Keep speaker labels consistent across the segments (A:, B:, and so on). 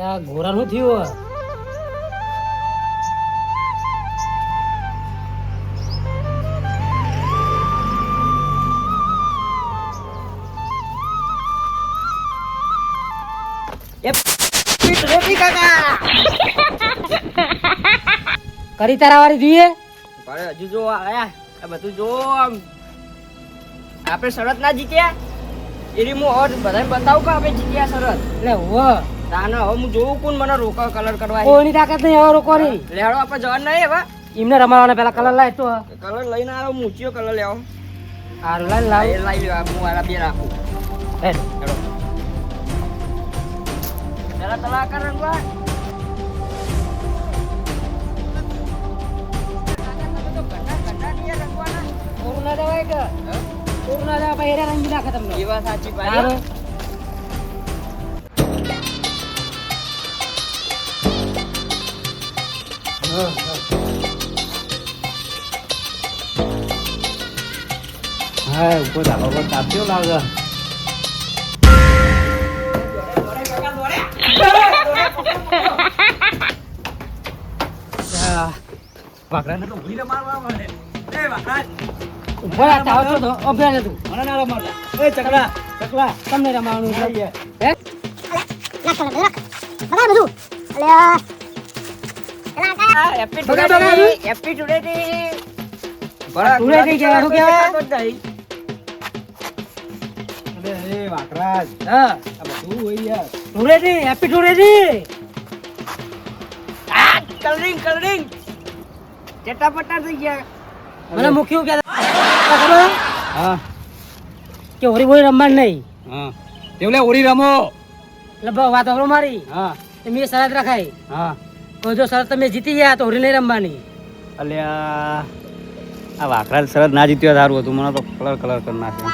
A: આ ઘોરાનું થયું કરી તારા વાળી જોઈએ
B: હજુ જો આયા આ બધું જો આમ આપણે શરત ના જીત્યા એની હું હવે બધાને બતાવું કે આપણે જીત્યા શરત
A: એટલે હો
B: તાને હવે હું જોઉં કોણ મને રોકા કલર કરવા
A: કોઈની તાકાત નહીં હવે રોકો નહીં
B: લેડો આપણે જવાનું નહીં હવે
A: એમને રમાવાના પેલા કલર લાય તો
B: કલર લઈને આવ્યો મૂચ્યો કલર લેવો
A: હારું લાય લાવ
B: એ લાવી લ્યો હું વાળા બે રાખું
A: હેડ
B: હેડો પેલા તલા કર રંગવા
A: કોરોના દવાય કે કોરોના દવા પછી હેરા રંગી નાખે તમને
B: એ વાત સાચી ભાઈ
A: હા ઉપર ધાબા પર તાપ્યો લાગે વાકરાને તો ભૂલીને મારવા મળે એ વાકરા ઉપર તાવ તો અભ્યાસ હતું મને ના રમાડે એ ચકલા ચકલા તમને રમાવાનું છે હે
B: હેપી ટુડે
A: ટુડે કહેવાનું કહેવાય
C: એ વાકરાજ
A: હા
C: આ બધું હોય યાર
A: ટુડેડી હેપી ટુડેડી
B: કલરિંગ કલરિંગ ચટાપટા થઈ ગયા
A: મને મુખ્ય કે ખબર
C: હા
A: કે હોરી બોરી રમવાનું નહીં
C: હા તેવલે ઓરી રમો
A: લગભગ વાત હરો મારી
C: હા
A: એ મેં શરત રખાઈ
C: હા
A: તો જો શરત તમે જીતી ગયા તો હોરી નહીં રમવાની
C: અલ્યા આ વાકરાજ સરસ ના જીત્યો સારું હતું મને તો કલર કલર કરી નાખ્યો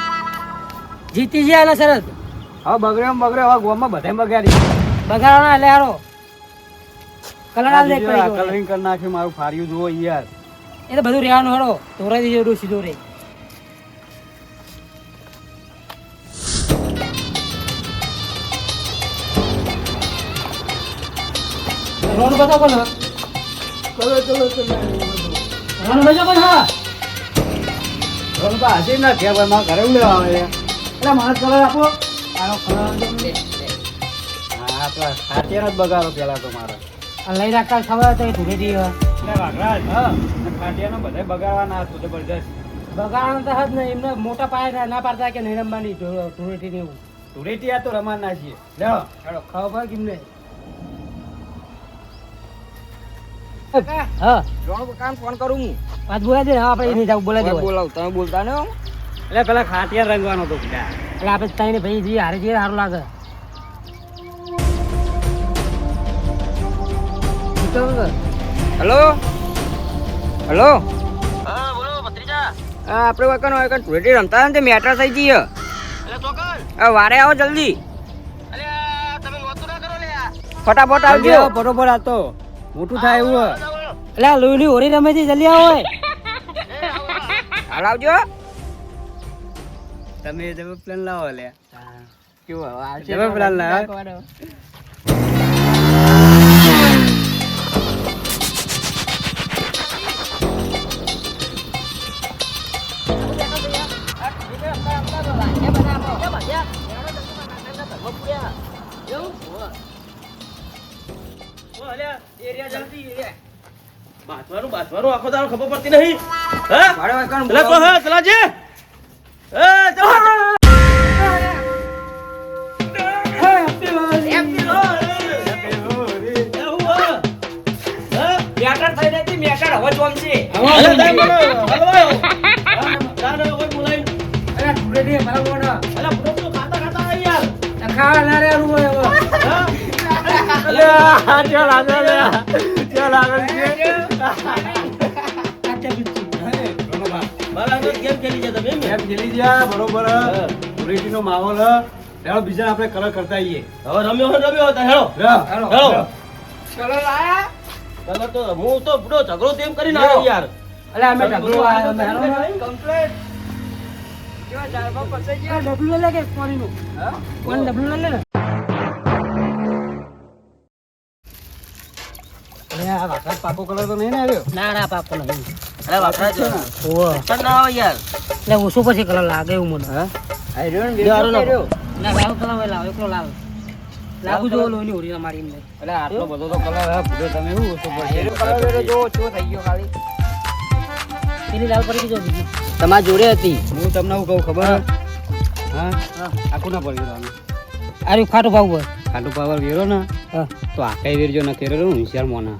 A: જીતી ગયા ને શરત
C: હવે બગડ્યો હવે ગોમાં બધાય બગાડી
A: બગાડવાના એટલે હારો કલર આલ દે કરી
C: કલરિંગ કરી નાખ્યું મારું ફાર્યું જુઓ યાર
A: એ તો બધું રહેવાનું હરો તોરા દીજો રૂ સીધો રે રોડ બતાવો કોણ
C: ચલો
A: રોડ બતાવો કોણ હા
C: રોન પા હજી ના થયા ભાઈ મારા ઘરે હું લેવા આવે
A: એટલે માણસ કલર આપો આનો કલર
C: હા આપણા ખાટિયાનો જ બગાડો પેલા તો મારા
A: આ લઈ રાખતા ખબર તો એ ધૂળે દી
C: વાકરાજ હા ખાટિયાનો બધાય બગાડવાના હતું જબરજસ્ત
A: બગાડવાનું તો હજ ને એમને મોટા પાયે ના પાડતા કે નહીં રમવાની ધૂળેટી ને એવું
C: ધૂળેટી આ તો રમાડના છીએ લ્યો
A: હેડો ખબર કેમને હા
B: રોણ કામ ફોન કરું હું
A: વાત બોલાય દે હા આપણે નહીં જાવ બોલાય દે
B: બોલાવ તમે બોલતા ને
C: એટલે પેલા ખાટિયા રંગવાનો હતો બેટા
A: એટલે આપણે તઈને ભાઈ જઈએ હારે જઈએ સારું લાગે
B: હેલો હેલો હા બોલો ભત્રીજા આપણે વકન ટુરેટી રમતા ને તે મેટર થઈ જઈએ વારે આવો જલ્દી ફટાફટ આવજો
C: બરોબર આ તો મોટું થાય એવું
A: એટલે લોહીની હોરી રમે છે જલ્દી આવો
B: હાલ આવજો
C: તમે જવાબ પ્લાન લાવો લે
B: કેવો
C: જવાબ પ્લાન લાવો
D: બાથવાનું આખો દાડો ખબર પડતી નહીં ચલાજે
C: બરોબર ધૂળેટીનો માહોલ હેડો બીજા આપણે કલર કરતા આવીએ
D: હવે રમ્યો હતા હેડો
C: હેડો
B: ચલો લાયા
D: કલર તો હું તો બુડો ઝઘડો તેમ કરીને આવ્યો યાર
A: એટલે અમે ઢગલો આવ્યો અમે
B: કમ્પ્લીટ કેવા ચારમાં પસાઈ ગયા
A: ડબલું લે કે પાણીનું કોણ ડબલું લે ને અરે આ વાઘરાજ પાકો કલર તો નહીં ને આવ્યો?
E: ના ના પાકો નહીં.
D: અરે વાપરા જ
E: ઓહો.
D: પણ ના આવે યાર
E: એટલે ઓછો પછી કલર લાગે એવું મને.
B: હા આ રહ્યો ને
D: હારું ના.
B: રહ્યો.
E: ના લાલ કલર હોય લાવ એકલો લાલ. લાગુ જો લોહીની હોડી મારી એમને.
C: એટલે આટલો બધો તો કલર હે ભૂલો તમે એવું ઓછો પડશે
B: એનો કલર વેરો જો ઓછો થઈ ગયો ખાલી.
E: પેલી લાલ પડી ગઈ જો બીજી.
B: તમારી જોડે હતી.
C: હું તમને શું કહું ખબર હે? હા આખું ના પડ્યું આનું.
E: આ રહ્યું ખાટું ભાવ હોય.
C: ખાટું પાવર વેરો ને
E: હા.
C: તો આકાઈ વેરજો ન કેરો હોશિયાર મોના.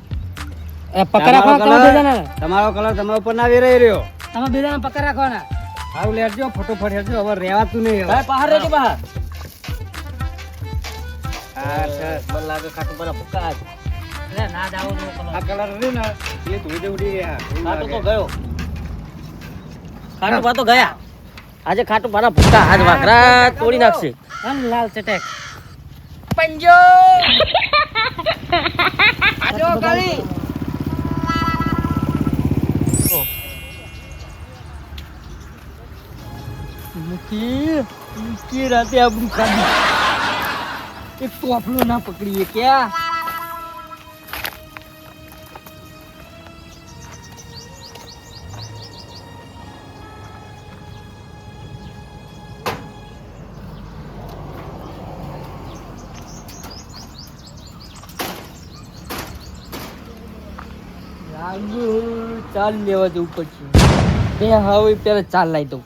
E: એ પકડ રાખવાના તમે બે જણા.
C: તમારો કલર તમારા ઉપર ના વેરાઈ રહ્યો.
E: તમે બે જણા પકડ રાખવાના.
C: સારું લેજો ફટોફટ હેડજો હવે રહેવાતું નહીં હવે.
D: ભાઈ બહાર રહેજો બહાર
C: હા સર
D: મને લાગે ખાટું બના ભૂકા જ.
E: એટલે ના જાવ જો કલર.
C: આ કલર રહ્યો ને એ ધોઈ ઉડી ગયા એવું
D: ખાટું તો
C: લાગે.
D: ગયો ખાટું પા તો ગયા આજે ખાટું પાના ભૂકા આજ વાઘરા તોડી નાખશે
E: અને લાલ ચટેક.
B: પંજો આજો કાલી.
E: મુકી રાતે આબરૂ ખાધી. એક ટોપલો ના પકડીએ ક્યાં? ચાલ લેવા જવું પછી. બે હવે પેલા ચાલ લાવી દઉં.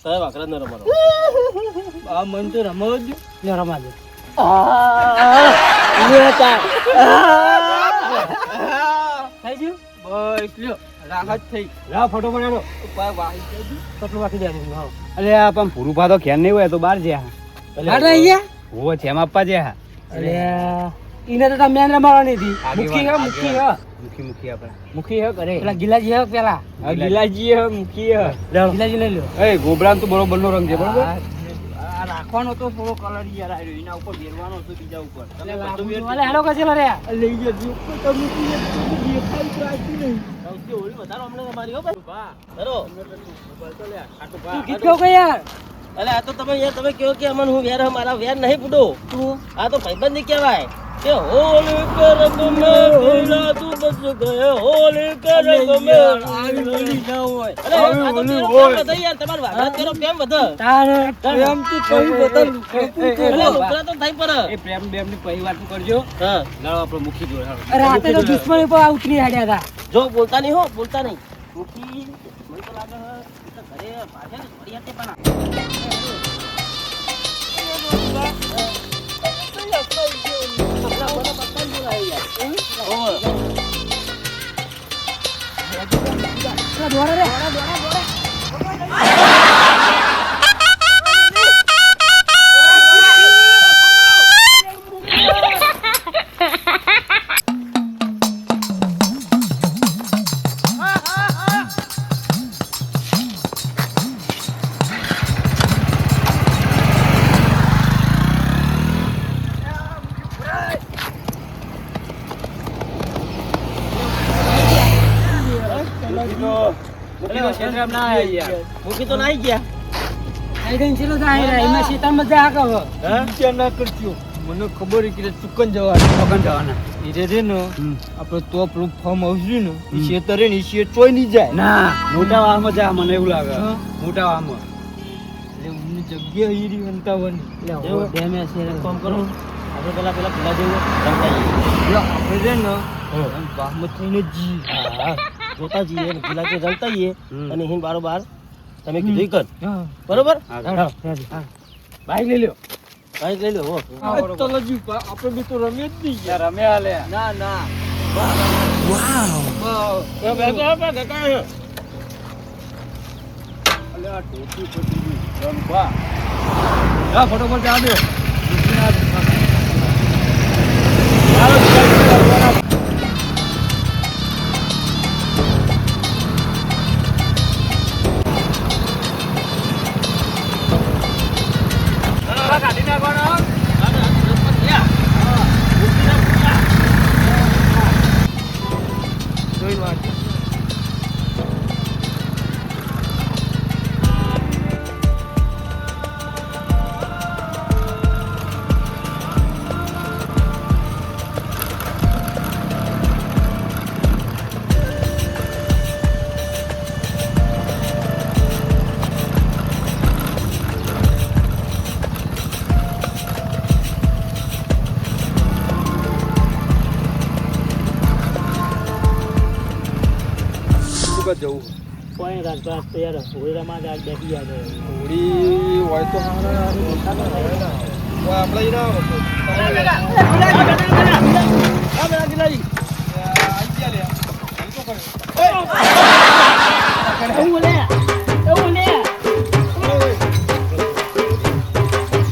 D: સાહેબ વાઘરા ન રમાડો
E: આ મન તો રમાવો જ લે રમા દે. થઈ ગયું બસ લ્યો રાહત થઈ.
C: લાવ ફટોફટ હેડો.
E: કેટલું વાકી દેવાનું? હા
C: અલે આ પણ પૂરું પા તો ખેર નહીં હોય તો બહાર જ્યાં
E: અરે અહીંયા
C: હોવો છે એમ આપવા જ્યાં
E: અરે ઈને તો તમે મેન રમાડવાની હતી.
C: આગેવાન,
E: મુખી
C: આગેવાન.
E: હ
C: મુખી મુખી આપણે
E: મુખી હ કરે પેલા ગિલાજી હ પેલા
C: આ ગિલાજી હે મુખી હે
E: ગિલાજી લઈ લો.
C: એ ગોબરાન તો બરોબર નો રંગ છે બરોબર.
E: આ
C: રાખવાનો તો થોડો કલર યાર આવ્યો એના ઉપર બેરવાનો તો બીજા ઉપર તમે બધું વેર
E: અલે હેડો કચેલો રે
C: લઈ જજો તમે દેખાઈ
D: સૌથી હોળી વધારે હમણાં તમારી હો ભાઈ બા ધરો
E: તું ગીત ગાવ કે યાર.
D: અલે આ તો તમે યાર તમે કહો કે અમન હું વેર મારા વેર નહીં બુડો
E: તું
D: આ તો ભાઈબંધી કહેવાય કે હોળી કરબ મે ભીલા તું બસ ગયે હોળી કરબ મે
E: આવી હોળી ના હોય.
D: અલે આ તો પેલો પ્રેમ વધે યાર તમાર વાઘા કેરો પ્રેમ વધે
E: તારે પ્રેમ થી કઈ બદલ
D: અલે લુકડા તો થાય પર
C: એ પ્રેમ બેમ ની પહી વાત કરજો
D: હા
C: લાવો આપણો મુખી જોડે હાલો.
E: રાતે તો દુશ્મની પર ઉતરી હાડ્યા હતા.
D: જો બોલતા નહીં હો બોલતા નહીં મુખી મને તો લાગે હે તો ઘરે પાછે ને થોડી હાથે પણ
E: દોડે રે
C: મુખી તો ક્ષેત્રમાં ના આયા યાર.
D: મુખી તો નાઈ ગયા
E: આઈ ગઈ ચલો જાય રે એમાં શેતાન મજા આ કહો.
A: ચિંતા ના કરજો મને ખબર છે કે ચુકન જવાનું
C: પકન જવાના
A: ઈરે રે ને
C: હમ.
A: આપણે તો પેલું ફોર્મ હાઉસ રહ્યું ને એ શેતરે ને એ શેત ચોઈ નહીં જાય
C: ના મોટા વાળમાં જા મને એવું લાગે
A: હા.
C: મોટા વાળમાં
A: એટલે એમની જગ્યા હીરી વંતાવાની
E: લે હો ડેમે છે રે.
D: કામ કરો આપણે પેલા પેલા જેવું રમતા જઈએ.
A: એટલે આપણે રે ને આમ બાહમત થઈને જી
C: હા
D: જોતા જઈએ ને પેલા કે રમતા જઈએ
C: હમ.
D: અને હિન બારોબાર તમે કીધું ઈ કર બરોબર
A: બાઈક લઈ લ્યો
D: બાઈક લઈ લો હો
A: આપણે બી તો રમીએ જ નહીં
C: રમ્યા લે
A: ના ના ફોટોફોટ જવા દો જવું
D: કોઈ રાજભાત તૈયાર હોળી રમા જ આજ બેસી ગયા છે
A: હોળી હોય તો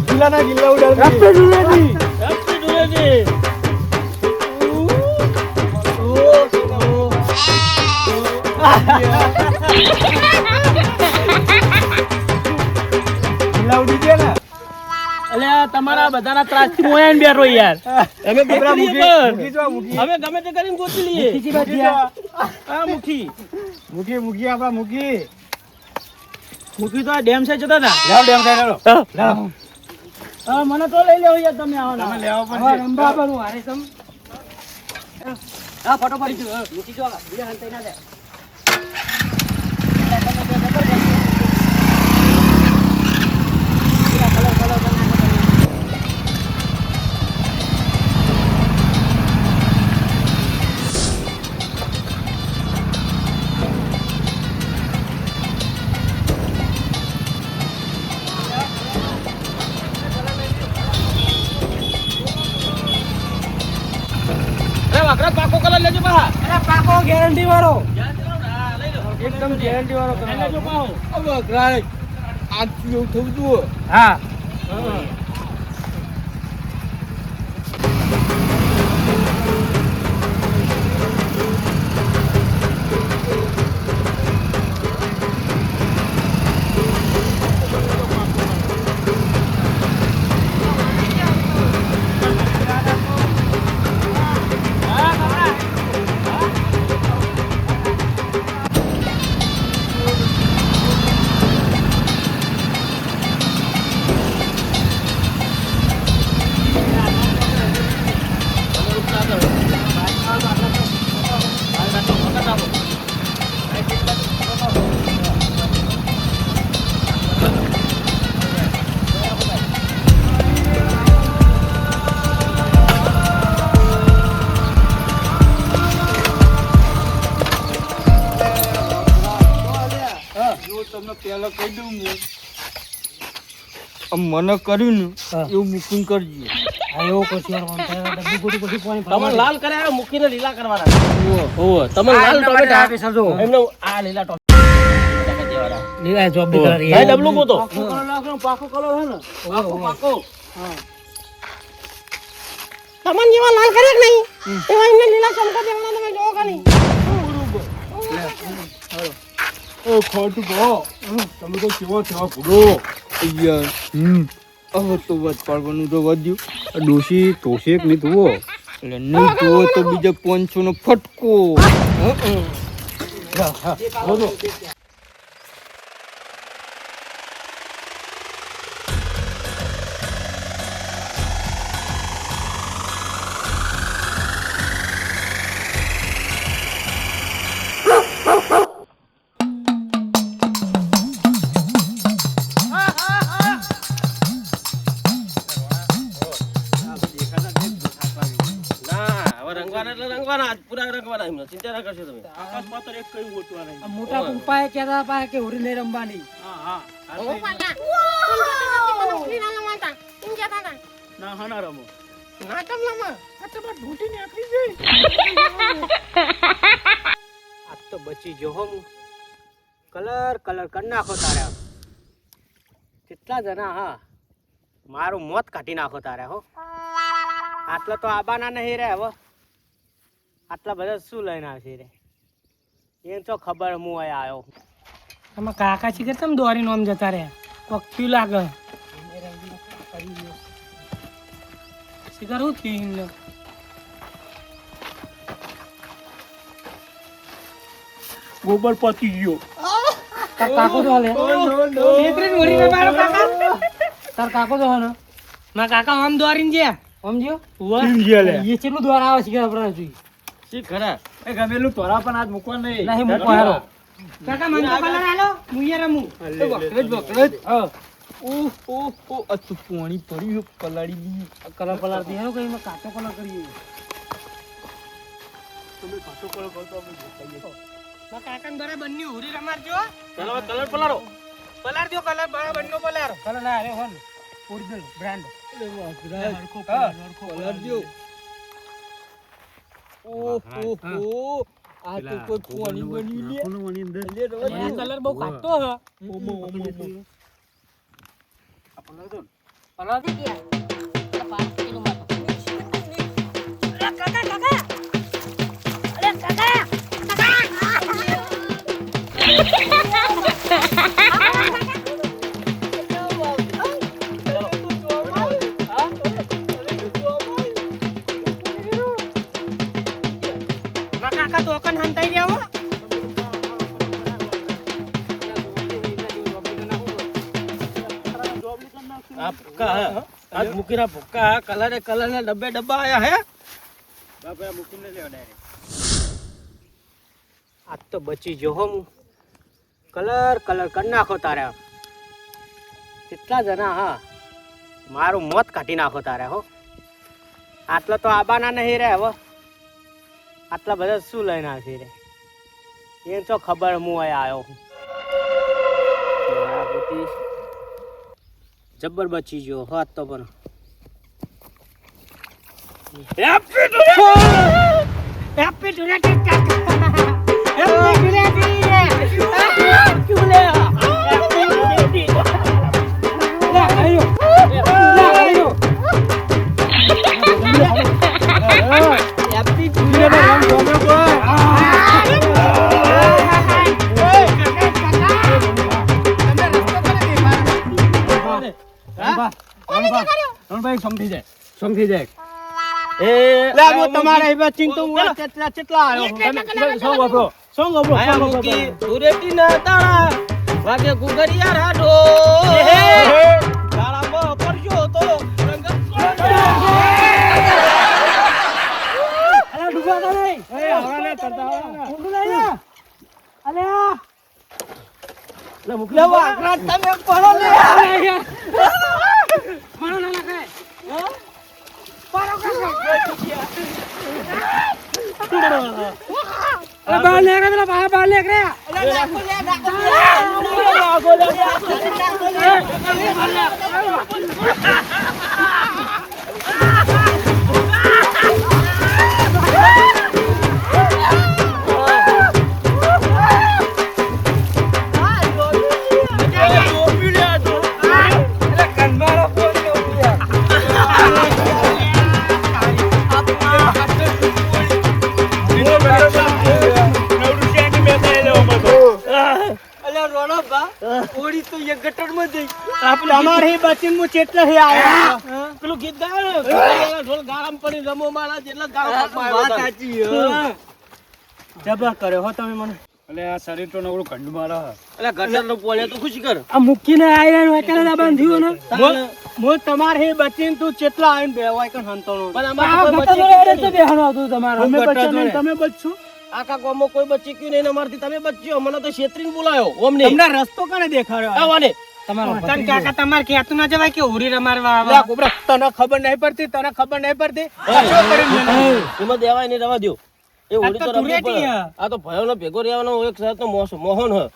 A: ગિલ્લા ઉડાડી
D: અલ્યા તમારા બધાના ત્રાસથી મોયા ને બેઠો યાર અમે અમે ગમે તે કરીને ગોતી લઈએ હા મુખી
A: આપડા મુખી
D: તો આ ડેમ સાઈડ જતા હતા હા મને તો લઈ લેવો યાર તમે આવો
A: રંભા બનું હારે સમ હા ફોટો પડી ગયો મૂકી જો બીજા હંતાઈ ના દે
D: પાકો કલર લેજો પા
A: પાકો ગેરંટી વાળો એકદમ ગેરંટી વાળો
D: લેજો પાઓ
A: આજ એવું થવું જોઈએ
D: હા
A: તમને પહેલા કહી દઉં મને કર્યું ને એવું મૂકીને કરજો
E: એવો પછી ડબ્બુ ગોટું પછી પાણી
D: તમે લાલ કર્યા મૂકીને લીલા કરવાના ઓહો તમે લાલ ટોમેટા
E: આપે સરજો
D: એમને આ લીલા ટોમેટા દેવાના
E: લીલા જોબ બી કરી
D: ભાઈ ડબલું ગોતો
E: પાકો કલર હે ને
D: પાકો તમને જેવા લાલ કર્યા કે નહીં એવા એમને લીલા ચમકા દેવાના તમે જોવો કે નહીં
A: ઓ ખોટું કહો તમે તો કેવો થવા ભૂલો યાર હવે તો વાત પાડવાનું તો વધ્યું ડોશી તોશેક નહીં ધોવો એટલે નહીં ધોવો તો બીજા 500 નો ફટકો
D: રખવાના પૂરા રખવાના એમને ચિંતા ના કરશો તમે આકાશ પાત્ર એક કઈ ગોતવા નહીં
E: આ મોટા પપ્પાએ કહેતા હતા કે હોરી નહીં રમવાની.
D: હા ના હા ના રમો
C: આજ તો બચી જો હો હું. કલર કરી નાખો તારે. કેટલા જણા હા મારું મોત કાઢી નાખો તારે હો. આટલા તો આબાના નહીં રે હવે. આટલા બધા શું લઈને આવશે રે એને તો ખબર હું અહીંયા આવ્યો.
E: આમાં કાકા છે કે તમે દોરીને આમ જતા રહ્યા પક્યું લાગે શિકાર હું થયું
D: ગોબર પતી ગયો
E: તાર કાકો તો હાલે તાર કાકો તો હાલે મારા કાકા આમ દોરીને ગયા સમજ્યો એ કેટલું દ્વાર આવે છે કે આપણે જોઈએ
D: શી ખરા એ ગમેલું તોરા પણ આજ મૂકવા નહીં
E: નહીં મૂકો હેરો કાકા મને તો કલર આલો હું યાર રમું
A: આ તો પાણી પડ્યું પલાળી દીધું.
E: કલર કલર દે હેરો કઈ માં કાચો કલર કરીએ મારા કાકા ને બરાબર ની હોરી રમાડજો
D: ચાલો કલર પલારો
E: પલાર દો કલર બરાબર નો પલાર કલર ના અરે હોન ઓરિજિનલ બ્રાન્ડ
A: પલાળજો. ઓહો આ તો કોઈ પાણી બની લે.
E: કલર બહુ કાચો હ પલાર દે કાકા તો કન હંતાઈ રહ્યા હો
D: આ ભૂક્કા આજ મૂકીના ભૂક્કા કલર ના ડબ્બા આયા હે બાપા મૂકીને લેવા ડાયરેક્ટ
C: આજ તો બચી જો હો હું. કલર કરી નાખો તારે. કેટલા જણા હા મારું મોત કાઢી નાખો તારે હો. આટલા તો આબાના નહીં રે હવે. આટલા બધા શું લઈને આવશે રે એને તો ખબર હું અહીંયા આવ્યો હું. જબ્બર બચી ગયો હોત તો પણ
E: હેપી ધુલેટી કાકા હેપી ધુલેટી ચૂલે હેપી ધુલેટી લા આયો હેપી ધુલેટી રામ ગમે
A: સમજી જાય.
C: તમારા ચિંતો કેટલા આવ્યો
D: સોંગ આયા મૂકી ધુરેટી ના તાળા વાગે ગુગરિયા રાડો તાળામાં પડજો તો રંગ
E: અલે ડુબા તો નહીં એ આવવાને કરતા ઊંડું લઈ જા અલે આ
D: લે મૂકી વાકરા તમે પડો લે
E: મારો ના નાખે પારો કાકા અરે બાલ લે રે પેલા બાલ લે રે અલે નાખો લે નાખો
C: અમારે બચીન મુ ચેટલે હે આયા
D: પેલું ગીત ગાયો ઢોલ ગાળામ પડી રમો મારા જેટલા ગાળા
A: વાત સાચી
C: જબર કર્યો હો તમે મને.
A: એટલે આ શરીર તો નવડું ખંડ મારા.
D: એટલે ગટર નો પોલે તો ખુશી કર
E: આ મુક્કીને આયરન વેકલે ના બાંધ્યું ને
C: મુ તમારે હે બચીન તું ચેટલા આઈને બેવાય કન હંતોનો
D: પણ
E: આ
D: અમારે કોઈ
E: ગટર
D: બચ્ચી
E: તો બેહનો હતું તમારો
C: અમે બચ્ચા નહીં તમે બચશો.
D: આખા ગામમાં કોઈ બચ્ચી ક્યું નહીં અમારથી તમે બચ્યો મને તો છેતરીને બોલાયો ઓમને
C: તમને રસ્તો કને દેખાડ્યો
D: આવવાને
E: તમારો તન કાકા તમાર કેતું ના જવાય કે હોરી રમારવા
C: લે કોબરા તને ખબર નહીં પડતી
D: એમાં દેવાય નહીં રવા દો એ હોળી તો
E: આ તો
D: રમવી
E: ધૂળેટી
D: પડે.
E: હે.
D: આ તો ભયોનો ભેગો રહેવાનો એક જાતનો મોહન હ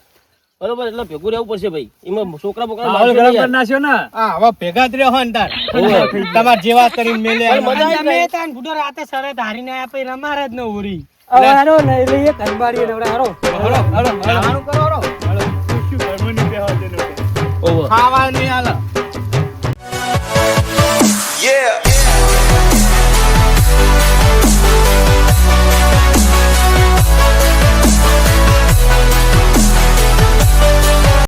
D: બરોબર એટલે ભેગું રહેવું પડશે ભાઈ એમાં છોકરા બોકરા
A: માહોલ
D: મારશે
A: ગરમ
D: નહીં
A: કરી
D: યાર.
A: નાખ્યો ને.
C: હા હવે ભેગા જ રહ્યો હોય ને તાર
D: ઓવે.
C: તમાર જેવા કરીને મેલે
D: પણ મજા આવી
E: તમે
D: જાય.
E: તાન બુડો રાતે સરે ધારીને આયા પછી રમારે જ ન હોરી
A: હવે હારો ને એટલે એક અંબાડીએ નવરા હારો.
C: હળો હળો ખાવાનું કરો હળો
A: શું ગરમીની બેહવા દે ને.
D: ઓવે.
C: ખાવા નહીં હાલે